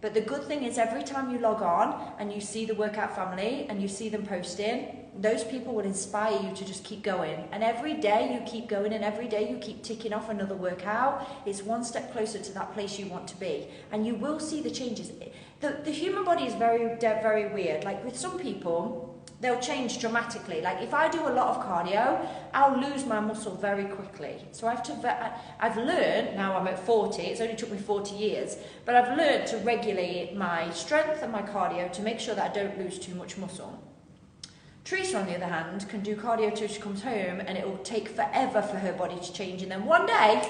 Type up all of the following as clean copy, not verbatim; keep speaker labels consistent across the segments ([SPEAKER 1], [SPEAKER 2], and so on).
[SPEAKER 1] But the good thing is every time you log on and you see the Workout Family and you see them posting, those people will inspire you to just keep going. And every day you keep going and every day you keep ticking off another workout, it's one step closer to that place you want to be. And you will see the changes. The human body is very weird. Like with some people, they'll change dramatically. Like if I do a lot of cardio, I'll lose my muscle very quickly. So I've learned, now I'm at 40, it's only took me 40 years, but I've learned to regulate my strength and my cardio to make sure that I don't lose too much muscle. Teresa, on the other hand, can do cardio till she comes home and it will take forever for her body to change. And then one day,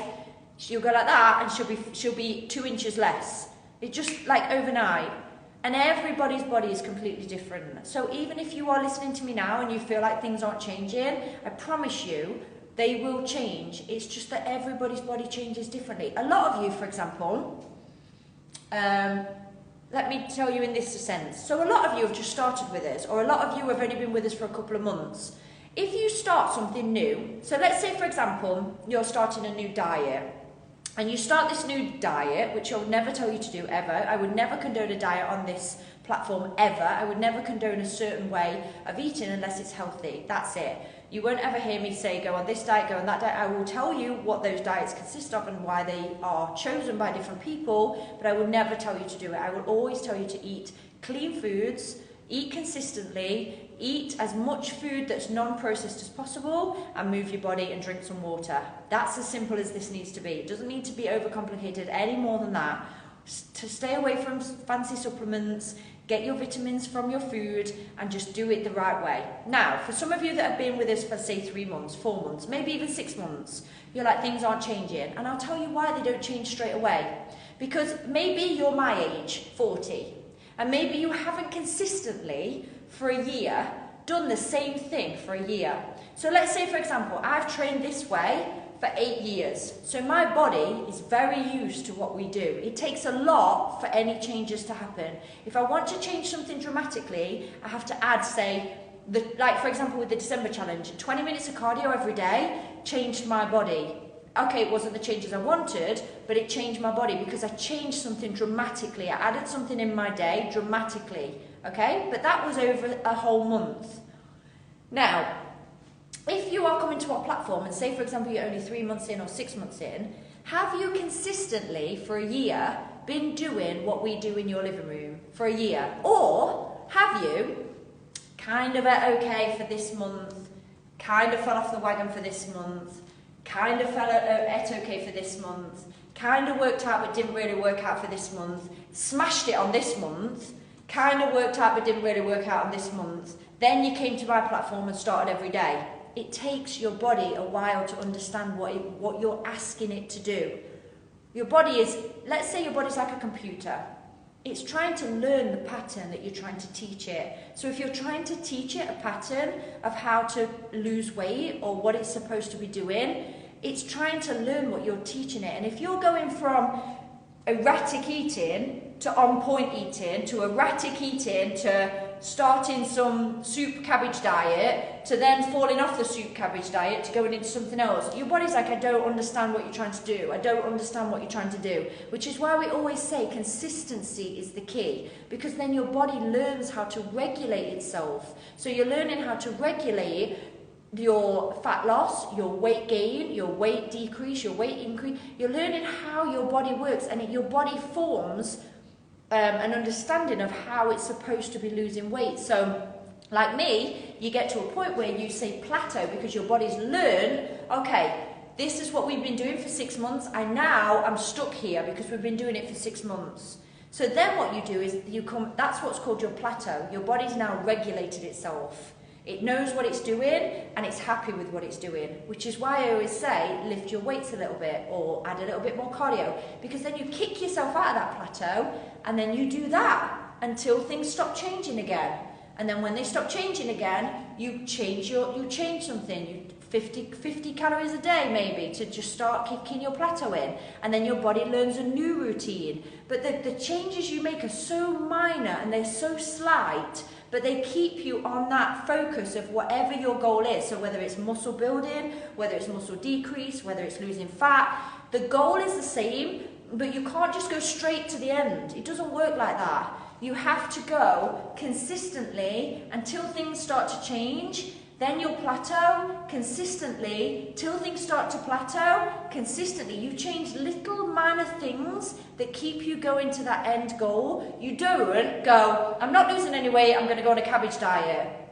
[SPEAKER 1] she'll go like that and she'll be 2 inches less. It's just like overnight. And everybody's body is completely different. So even if you are listening to me now and you feel like things aren't changing, I promise you, they will change. It's just that everybody's body changes differently. A lot of you, for example, let me tell you in this sense. So a lot of you have just started with us, or a lot of you have only been with us for a couple of months. If you start something new, so let's say, for example, you're starting a new diet, and you start this new diet, which I would never tell you to do ever. I would never condone a diet on this platform ever. I would never condone a certain way of eating unless it's healthy. That's it. You won't ever hear me say go on this diet, go on that diet. I will tell you what those diets consist of and why they are chosen by different people, but I will never tell you to do it. I will always tell you to eat clean foods, eat consistently, eat as much food that's non-processed as possible, and move your body and drink some water. That's as simple as this needs to be. It doesn't need to be overcomplicated any more than that. To stay away from fancy supplements, get your vitamins from your food, and just do it the right way. Now, for some of you that have been with us for say 3 months, 4 months, maybe even 6 months, you're like, things aren't changing. And I'll tell you why they don't change straight away. Because maybe you're my age, 40, and maybe you haven't consistently for a year done the same thing for a year. So let's say, for example, I've trained this way for 8 years. So my body is very used to what we do. It takes a lot for any changes to happen. If I want to change something dramatically, I have to add, say, like for example with the December challenge, 20 minutes of cardio every day changed my body. Okay, it wasn't the changes I wanted, but it changed my body because I changed something dramatically. I added something in my day dramatically, okay? But that was over a whole month. Now, if you are coming to our platform and say, for example, you're only 3 months in or 6 months in, have you consistently for a year been doing what we do in your living room for a year? Or have you kind of at okay for this month, kind of fell off the wagon for this month, kind of fell at okay for this month, kind of worked out but didn't really work out for this month, smashed it on this month, kind of worked out but didn't really work out on this month, then you came to my platform and started every day. It takes your body a while to understand what you're asking it to do. Your body is, let's say your body's like a computer. It's trying to learn the pattern that you're trying to teach it. So if you're trying to teach it a pattern of how to lose weight or what it's supposed to be doing, it's trying to learn what you're teaching it. And if you're going from erratic eating to on point eating to erratic eating to starting some soup cabbage diet to then falling off the soup cabbage diet to going into something else, your body's like, I don't understand what you're trying to do. I don't understand what you're trying to do. Which is why we always say consistency is the key, because then your body learns how to regulate itself. So you're learning how to regulate your fat loss, your weight gain, your weight decrease, your weight increase. You're learning how your body works, and your body forms an understanding of how it's supposed to be losing weight. So like me, you get to a point where you say plateau because your body's learned, okay, this is what we've been doing for 6 months. I'm stuck here because we've been doing it for 6 months. So then what you do is that's what's called your plateau. Your body's now regulated itself. It knows what it's doing and it's happy with what it's doing, which is why I always say lift your weights a little bit or add a little bit more cardio, because then you kick yourself out of that plateau and then you do that until things stop changing again. And then when they stop changing again, you change something. 50 calories a day maybe to just start kicking your plateau in, and then your body learns a new routine. But the changes you make are so minor and they're so slight, but they keep you on that focus of whatever your goal is. So whether it's muscle building, whether it's muscle decrease, whether it's losing fat, the goal is the same. but you can't just go straight to the end. It doesn't work like that. You have to go consistently until things start to change. Then you'll plateau consistently till things start to plateau consistently. You change little minor things that keep you going to that end goal. You don't go, I'm not losing any weight, I'm going to go on a cabbage diet.